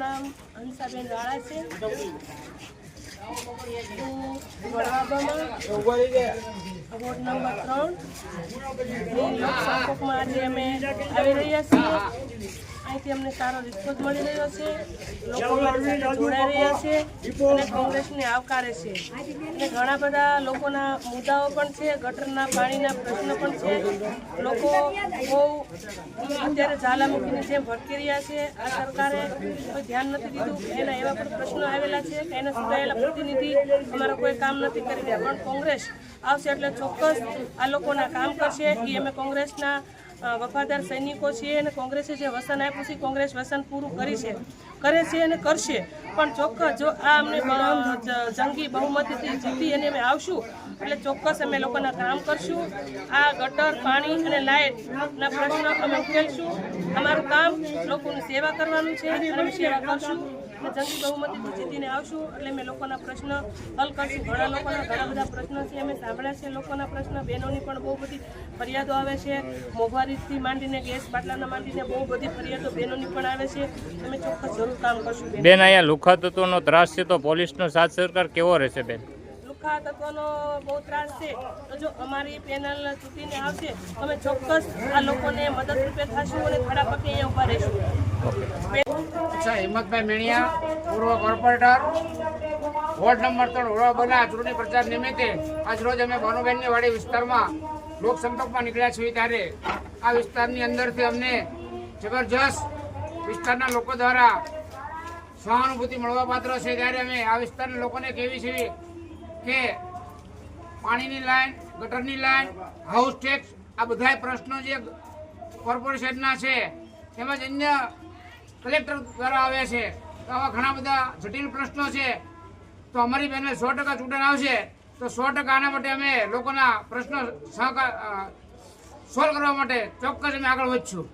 નામ હંસાબેન રાણા છે। હું વડવાબામાં વોર્ડ નંબર 3 લોકસંપર્કમાં આજે અમે આવી રહ્યા છીએ। અહીંથી અમને સારો રિસ્પોન્સ મળી રહ્યો છે, લોકો મારી સાથે જોડાઈ રહ્યા છે અને કોંગ્રેસને આવકારે છે। અને ઘણા બધા લોકોના મુદ્દાઓ પણ છે, ગટરના પાણીના પ્રશ્ન પણ છે। લોકો બહુ અત્યારે જ્વાલામુખીની જેમ ભટકી રહ્યા છે। આ સરકારે કોઈ ધ્યાન નથી દીધું, એના એવા પણ પ્રશ્નો આવેલા છે કે એના સુધારેલા પ્રતિનિધિ અમારા કોઈ કામ નથી કરી રહ્યા, પણ કોંગ્રેસ આવશે એટલે ચોક્કસ આ લોકોના કામ કરશે। એ અમે કોંગ્રેસના વફાદાર સૈનિકો છીએ અને કોંગ્રેસે જે વસન આપ્યું છે કોંગ્રેસ વસન પૂરું કરે છે અને કરશે। પણ ચોક્કસ જો આ અમને જંગી બહુમતીથી જીતી અને અમે આવશું એટલે ચોક્કસ અમે લોકોના કામ કરશું। આ ગટર, પાણી અને લાઇટના પ્રશ્ન અમે ઉકેલશું। અમારું કામ લોકોની સેવા કરવાનું છે અને અમે સેવા કરશું અને જંગી બહુમતીથી જીતીને આવશું એટલે અમે લોકોના પ્રશ્ન હલ કરશું। ઘણા લોકોના ઘણા બધા પ્રશ્નો છે, અમે સાંભળ્યા છે લોકોના પ્રશ્ન, બહેનોની પણ બહુ બધી ફરિયાદો આવે છે, મોંઘવારીથી માંડીને ગેસ બાટલાના માંડીને બહુ બધી ફરિયાદો બહેનોની પણ આવે છે। અમે ચોક્કસ જરૂર કામ કરશું। બેન, અહીંયા લુખા તત્વોનો ત્રાસ છે તો પોલીસનો સાથ સરકાર કેવો રહેશે બેન? લુખા તત્વોનો બહુ ત્રાસ છે તો જો અમારી પેનલ ચૂંટીને આવશે તો અમે ચોક્કસ આ લોકોને મદદરૂપે થશું અને ખડા પગે અહીંયા ઊભા રહીશું। હિંમતભાઈ મેણિયા, પૂર્વ કોર્પોરેટર, વોર્ડ નંબર 3 વડવાબાના ચૂંટણી પ્રચાર નિમિત્તે આજરોજ અમે ભાનુબેનની વાડી વિસ્તારમાં લોકસંપર્કમાં નીકળ્યા છીએ। ત્યારે આ વિસ્તારની અંદરથી અમને જબરજસ્ત વિસ્તારના લોકો દ્વારા સહાનુભૂતિ મળવા પાત્ર છે। ત્યારે અમે આ વિસ્તારના લોકોને કહેવી છીએ કે પાણીની લાઈન, ગટરની લાઈન, હાઉસ ટેક્સ આ બધા પ્રશ્નો જે કોર્પોરેશનના છે તેમજ અન્ય કલેક્ટર દ્વારા આવ્યા છે, તો આવા ઘણા બધા જટિલ પ્રશ્નો છે। તો અમારી પેનલ 100% ચૂંટણ આવશે તો 100% આના માટે અમે લોકોના પ્રશ્નો સોલ્વ કરવા માટે ચોક્કસ અમે આગળ વધશું।